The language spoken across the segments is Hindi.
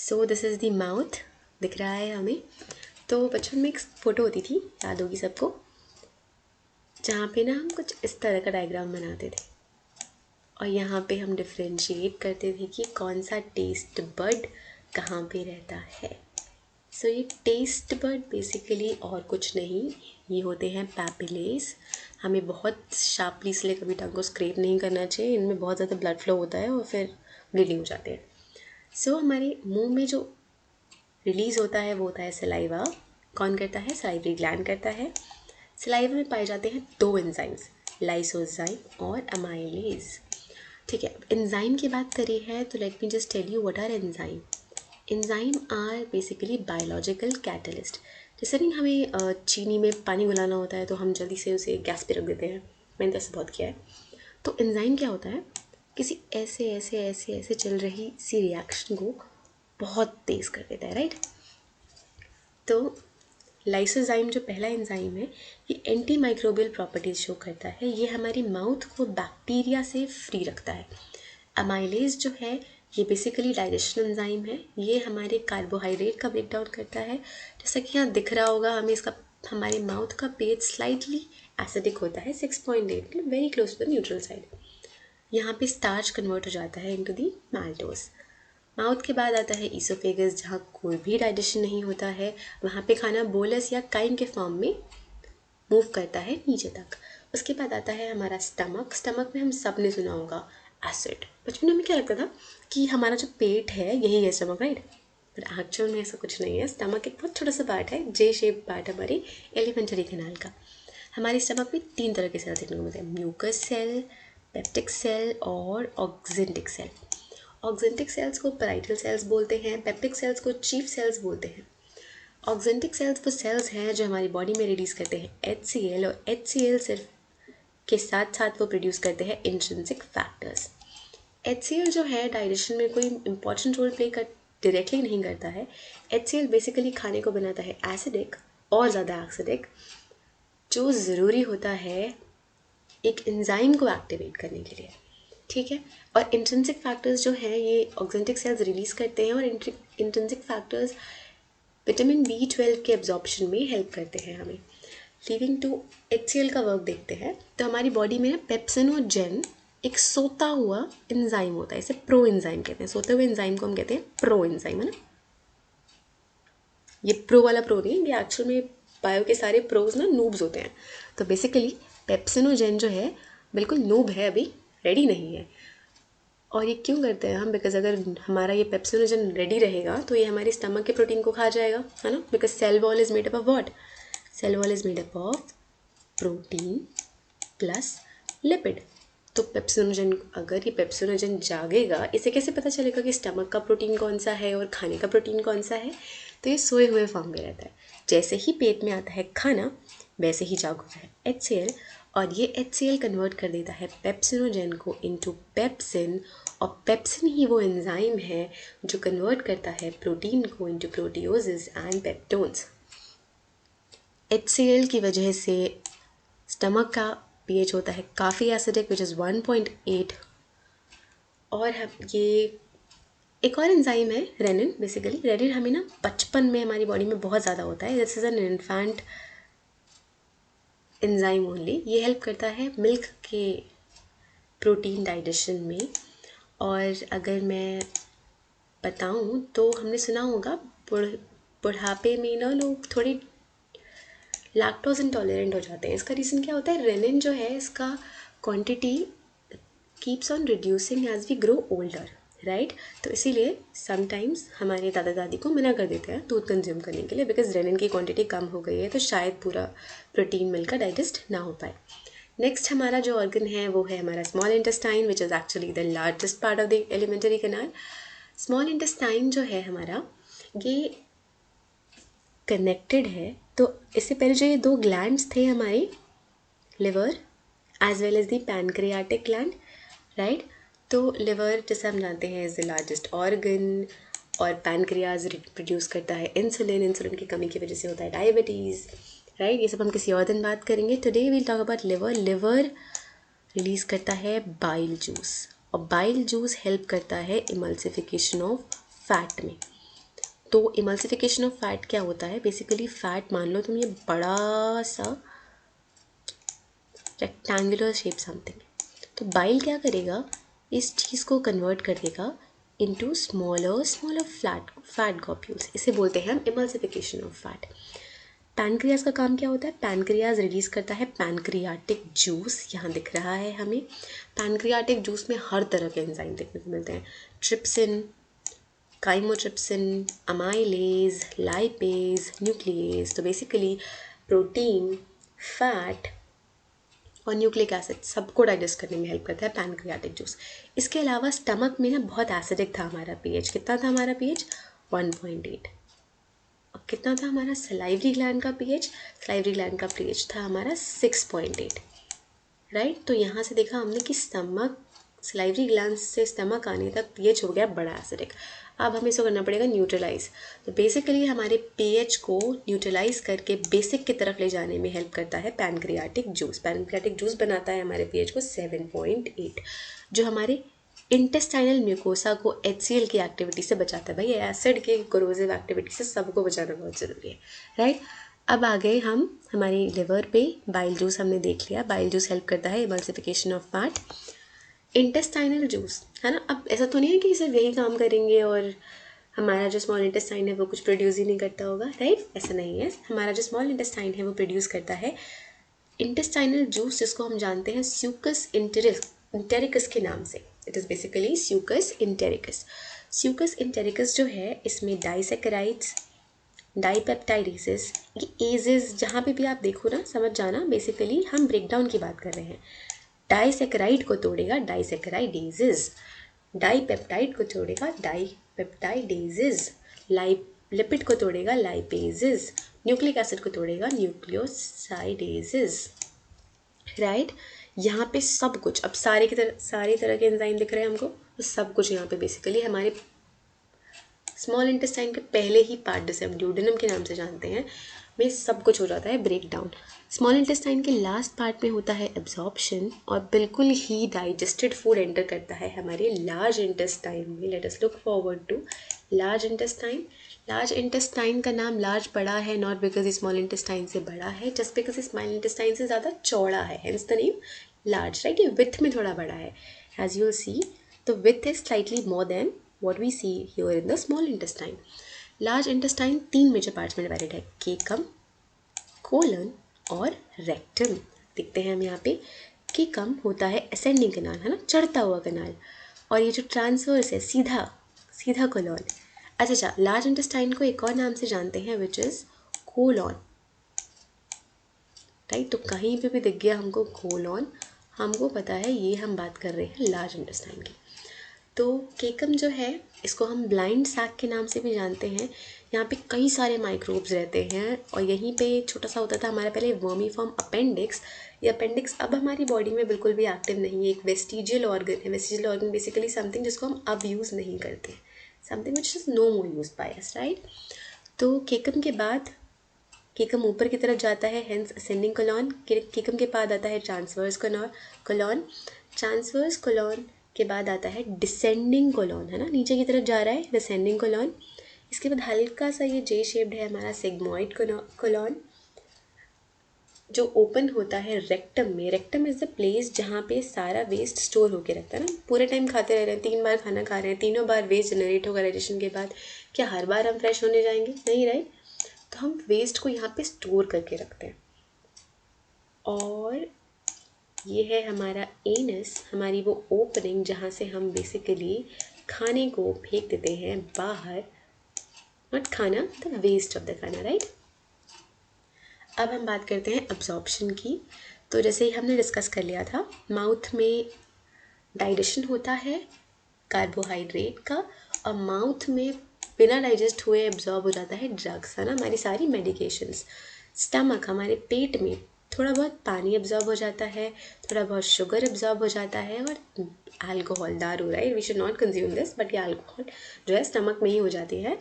So this is the mouth, दिख रहा है हमें। तो बचपन में एक फ़ोटो होती थी, याद होगी सबको, जहाँ पे ना हम कुछ इस तरह का डायग्राम बनाते थे और यहाँ पे हम डिफ्रेंशिएट करते थे कि कौन सा टेस्ट बड कहाँ पे रहता है। सो ये टेस्ट बड बेसिकली और कुछ नहीं, ये होते हैं पैपिलेस। हमें बहुत शार्पली इसलिए कभी टंग को स्क्रैप नहीं करना चाहिए, इनमें बहुत ज़्यादा ब्लड फ्लो होता है और फिर ब्लीडिंग हो जाते हैं। सो हमारे मुंह में जो रिलीज़ होता है वो होता है सलाइवा। कौन करता है? सलाइवरी ग्लैंड करता है। सलाइवा में पाए जाते हैं दो एंजाइम्स, लाइसोजाइम और अमाइलेज। ठीक है, अब एंजाइम की बात करी है तो let me just tell you what are enzyme. Enzyme are basically biological catalyst. जैसे नहीं हमें चीनी में पानी घुलाना होता है तो हम जल्दी से उसे गैस पे रख देते हैं, मैंने तो ऐसे बहुत किया है। तो एंजाइम क्या होता है? किसी ऐसे ऐसे ऐसे ऐसे चल रही सी रिएक्शन को बहुत तेज़ कर देता है, राइट। तो लाइसोजाइम जो पहला एंजाइम है ये एंटी माइक्रोबियल प्रॉपर्टीज शो करता है, ये हमारी माउथ को बैक्टीरिया से फ्री रखता है। अमाइलेज जो है ये बेसिकली डाइजेशन एंजाइम है, ये हमारे कार्बोहाइड्रेट का ब्रेक डाउन करता है। जैसा कि यहाँ दिख रहा होगा हमें, इसका हमारे माउथ का पेज स्लाइटली एसिडिक होता है, 6.8, मतलब very close to the neutral side. यहाँ पे स्टार्च कन्वर्ट हो जाता है इनटू दी माल्टोस। माउथ के बाद आता है ईसोफेगस, जहाँ कोई भी डाइजेशन नहीं होता है, वहाँ पे खाना बोलस या काइम के फॉर्म में मूव करता है नीचे तक। उसके बाद आता है हमारा स्टमक। स्टमक में हम सब ने सुना होगा एसिड। बचपन में हमें क्या लगता था कि हमारा जो पेट है यही है स्टमक, राइट। बट एक्चुअल में ऐसा कुछ नहीं है। स्टमक एक बहुत छोटा सा पार्ट है, जे शेप पार्ट हमारी एलिमेंट्री कैनाल का। हमारे स्टमक में 3 तरह के सेल देखने को मिलते हैं, म्यूकस सेल, पेप्टिक सेल और ऑक्जेंटिक सेल। ऑक्जेंटिक सेल्स को पैराइटल सेल्स बोलते हैं, पेप्टिक सेल्स को चीफ सेल्स बोलते हैं। ऑक्जेंटिक सेल्स वो सेल्स हैं जो हमारी बॉडी में रिलीज़ करते हैं HCl, और HCl सिर्फ के साथ साथ वो प्रोड्यूस करते हैं इंट्रिंसिक फैक्टर्स। HCl जो है डाइजेशन में कोई इंपॉर्टेंट रोल प्ले कर डायरेक्टली नहीं करता है। HCl बेसिकली खाने को बनाता है एसिडिक और ज़्यादा एसिडिक, जो ज़रूरी होता है एक एंजाइम को एक्टिवेट करने के लिए, ठीक है। और इंट्रिंसिक फैक्टर्स जो हैं ये ऑक्जेंटिक सेल्स रिलीज़ करते हैं, और इंट्रिंसिक फैक्टर्स विटामिन B12 के एब्जॉर्प्शन में हेल्प करते हैं हमें। लीविंग टू HCl का वर्क देखते हैं तो हमारी बॉडी में ना पेप्सिनोजेन एक सोता हुआ एंजाइम होता है, इसे प्रो एंजाइम कहते हैं। सोते हुए एंजाइम को हम कहते हैं प्रो एंजाइम, है ना। ये प्रो वाला प्रो नहीं, ये एक्चुअल में बायो के सारे प्रोज ना नूब्स होते हैं। तो बेसिकली पेप्सिनोजेन जो है बिल्कुल नूब है, अभी रेडी नहीं है। और ये क्यों करते हैं हम? बिकॉज अगर हमारा ये पेप्सिनोजेन रेडी रहेगा तो ये हमारी स्टमक के प्रोटीन को खा जाएगा, है ना। Because cell wall is made up of what? Cell wall is made up of protein plus lipid. तो पेप्सिनोजेन, अगर ये पेप्सिनोजेन जागेगा, इसे कैसे पता चलेगा कि स्टमक का प्रोटीन कौन सा है और खाने का प्रोटीन कौन सा है? तो ये सोए हुए फॉर्म में रहता है। जैसे ही पेट में आता है खाना वैसे ही जागता है HCl, और ये HCl कन्वर्ट कर देता है पेप्सिनोजेन को इनटू पेप्सिन, और पेप्सिन ही वो एंजाइम है जो कन्वर्ट करता है प्रोटीन को into proteoses and peptones. HCl की वजह से स्टमक का pH होता है काफ़ी एसिडिक, विच इज़ 1.8। और हम ये एक और एंजाइम है रेनिन। बेसिकली रेनिन हमें ना बचपन में हमारी बॉडी में बहुत ज़्यादा होता है, this is an infant enzyme only. ये हेल्प करता है मिल्क के प्रोटीन डाइजेशन में। और अगर मैं बताऊं तो हमने सुना होगा बुढ़ापे में ना लोग थोड़ी लैक्टोज इंटॉलरेंट हो जाते हैं। इसका रीज़न क्या होता है? रेनिन जो है इसका quantity keeps on reducing as we grow older, right. तो इसीलिए समटाइम्स हमारे दादा दादी को मना कर देते हैं दूध कंज्यूम करने के लिए, बिकॉज रेनिन की क्वांटिटी कम हो गई है, तो शायद पूरा प्रोटीन मिलकर डाइजेस्ट ना हो पाए। नेक्स्ट हमारा जो ऑर्गन है वो है हमारा small intestine, which is actually the largest part of the alimentary canal. Small intestine जो है हमारा, ये कनेक्टेड है। तो इससे पहले जो ये 2 ग्लैंड्स थे हमारे, liver as well as the pancreatic gland, right. तो लिवर जैसे हम जानते हैं इज द लार्जेस्ट ऑर्गन, और पैनक्रियाज प्रोड्यूस करता है इंसुलिन। इंसुलिन की कमी की वजह से होता है डायबिटीज़, राइट। ये सब हम किसी और दिन बात करेंगे। Today we'll talk about liver. Liver release करता है बाइल जूस, और बाइल जूस हेल्प करता है इमल्सिफिकेशन ऑफ फैट में। तो इमल्सिफिकेशन ऑफ फैट क्या होता है, बेसिकली फैट मान लो तुम ये बड़ा सा रेक्टेंगुलर शेप समथिंग, तो बाइल क्या करेगा, इस चीज़ को कन्वर्ट कर देगा into smaller smaller fat globules, इसे बोलते हैं हम इमल्सिफिकेशन ऑफ फैट। पैनक्रियाज का काम क्या होता है, पैनक्रियाज रिलीज करता है पैनक्रियाटिक जूस, यहाँ दिख रहा है हमें। पैनक्रियाटिक जूस में हर तरह के एंजाइम देखने को मिलते हैं, trypsin, chymotrypsin, amylase, lipase, nuclease. तो बेसिकली प्रोटीन, फैट और न्यूक्लिक एसिड सबको डाइजेस्ट करने में हेल्प करता है पैनक्रियाटिक जूस। इसके अलावा स्टमक में ना बहुत एसिडिक था हमारा पीएच, कितना था हमारा पीएच 1.8। और कितना था हमारा सलाइवरी ग्लैंड का पीएच, सलाइवरी ग्लैंड का पीएच था हमारा 6.8, राइट। तो यहाँ से देखा हमने कि स्टमक, सलाइवरी ग्लैंड से स्टमक आने तक पीएच हो गया बड़ा एसिडिक। अब हमें इसको करना पड़ेगा न्यूट्रलाइज। तो बेसिकली हमारे पीएच को न्यूट्रलाइज करके बेसिक की तरफ ले जाने में हेल्प करता है पैनक्रियाटिक जूस। पैनक्रियाटिक जूस बनाता है हमारे पीएच को 7.8, जो हमारे इंटेस्टाइनल म्यूकोसा को HCl की एक्टिविटी से बचाता है। भाई एसिड के कोरोसिव एक्टिविटी से सबको बचाना बहुत ज़रूरी है, राइट। अब आ गए हम हमारी लिवर पे, बाइल जूस हमने देख लिया, बाइल जूस हेल्प करता है emulsification of fat. Intestinal juice है ना, अब ऐसा तो नहीं है कि सिर्फ यही काम करेंगे और हमारा जो स्मॉल इंटेस्टाइन है वो कुछ प्रोड्यूस ही नहीं करता होगा, राइट, ऐसा नहीं है। हमारा जो स्मॉल इंटेस्टाइन है वो प्रोड्यूस करता है इंटेस्टाइनल जूस, जिसको हम जानते हैं स्यूकस इंटेरिकस के नाम से। It is basically स्यूकस इंटेरिकस। स्यूकस इंटेरिकस जो है, इसमें डाइसेकेराइड्स, डाइपेप्टाइडेजेस, ये एजेस जहाँ पे भी आप देखो ना समझ जाना, बेसिकली हम ब्रेकडाउन की बात कर रहे हैं। डाइसेकेराइड को तोड़ेगा डाइसेकेराइडेजेस, डाइपेप्टाइड को तोड़ेगा डाइपेप्टाइडेजेस, लिपिड को तोड़ेगा लाइपेजेस, न्यूक्लिक एसिड को तोड़ेगा न्यूक्लियोसाइडेजेस, राइट। यहाँ पे सब कुछ, अब सारी तरह के एंजाइम दिख रहे हैं हमको, तो सब कुछ यहाँ पे बेसिकली हमारे स्मॉल इंटेस्टाइन के पहले ही पार्ट, जिसे हम ड्यूडेनम के नाम से जानते हैं, में सब कुछ हो जाता है ब्रेक डाउन। स्मॉल इंटेस्टाइन के लास्ट पार्ट में होता है एब्जॉर्प्शन, और बिल्कुल ही डाइजेस्टेड फूड एंटर करता है हमारे लार्ज इंटेस्टाइन में। Let us look forward to large intestine. Large intestine का नाम लार्ज पड़ा है नॉट बिकॉज स्मॉल इंटेस्टाइन से बड़ा है, जस्ट बिकॉज स्मॉल इंटेस्टाइन से ज़्यादा चौड़ा है, hence the name large, right. ये विथ में थोड़ा बड़ा है, एज यू विल सी। तो with is slightly more than what we see here in the small intestine. Large intestine 3 major parts में डिवाइडेड है, केकम, कोलन और रेक्टम। देखते हैं हम यहाँ पे, केकम होता है असेंडिंग कनाल, है ना, चढ़ता हुआ कनाल, और ये जो ट्रांसवर्स है सीधा कोलन। अच्छा, लार्ज इंटेस्टाइन को एक और नाम से जानते हैं विच इज़ कोलन, राइट। तो कहीं पे भी दिख गया हमको कोलन, हमको पता है ये हम बात कर रहे हैं लार्ज इंटेस्टाइन की। तो केकम जो है, इसको हम ब्लाइंड सैक के नाम से भी जानते हैं। यहाँ पे कई सारे माइक्रोब्स रहते हैं, और यहीं पे छोटा सा होता था हमारा पहले वर्मीफॉर्म अपेंडिक्स। ये अपेंडिक्स अब हमारी बॉडी में बिल्कुल भी एक्टिव नहीं है, एक वेस्टिजियल ऑर्गन है। वेस्टिजियल ऑर्गन बेसिकली समथिंग जिसको हम अब यूज़ नहीं करते, something which is no more use by us, right. तो केकम के बाद, केकम ऊपर की तरफ जाता है, हेंस असेंडिंग कोलन। केकम के बाद आता है ट्रांसवर्स कोलन, ट्रांसवर्स कोलन के बाद आता है डिसेंडिंग कोलन, है ना, नीचे की तरफ जा रहा है डिसेंडिंग कोलन। इसके बाद हल्का सा ये जे शेप्ड है हमारा सिग्मॉइड कोलन, जो ओपन होता है रेक्टम में। रेक्टम इज़ द प्लेस जहाँ पे सारा वेस्ट स्टोर होके रहता है ना। पूरे टाइम खाते रह रहे हैं, 3 बार खाना खा रहे हैं, तीनों बार वेस्ट जनरेट होगा डाइजेशन के बाद, क्या हर बार हम फ्रेश होने जाएंगे? नहीं, राइट। तो हम वेस्ट को यहाँ पे स्टोर करके रखते हैं। और ये है हमारा एनस, हमारी वो ओपनिंग जहाँ से हम बेसिकली खाने को फेंक देते हैं बाहर, नॉट खाना, द वेस्ट ऑफ द खाना, राइट। अब हम बात करते हैं अब्जॉर्प्शन की। तो जैसे ही हमने डिस्कस कर लिया था, माउथ में डाइजेशन होता है कार्बोहाइड्रेट का, और माउथ में बिना डाइजेस्ट हुए एब्जॉर्ब हो जाता है ड्रग्स, है ना, हमारी सारी मेडिकेशंस। स्टमक, हमारे पेट में थोड़ा बहुत पानी एब्जॉर्ब हो जाता है, थोड़ा बहुत शुगर एब्जॉर्ब हो जाता है, और अल्कोहल, दारू, right, we should not consume this, but ये अल्कोहल जो है स्टमक में ही हो जाती है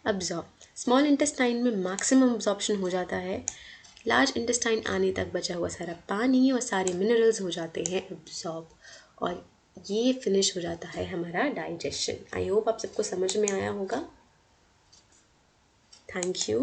एब्जॉर्ब। स्मॉल इंटेस्टाइन में मैक्सिमम एब्जॉर्प्शन हो जाता है, लार्ज इंटेस्टाइन आने तक बचा हुआ सारा पानी और सारे मिनरल्स हो जाते हैं एब्जॉर्ब, और ये फिनिश हो जाता है हमारा डाइजेशन। आई होप आप सबको समझ में आया होगा। Thank you.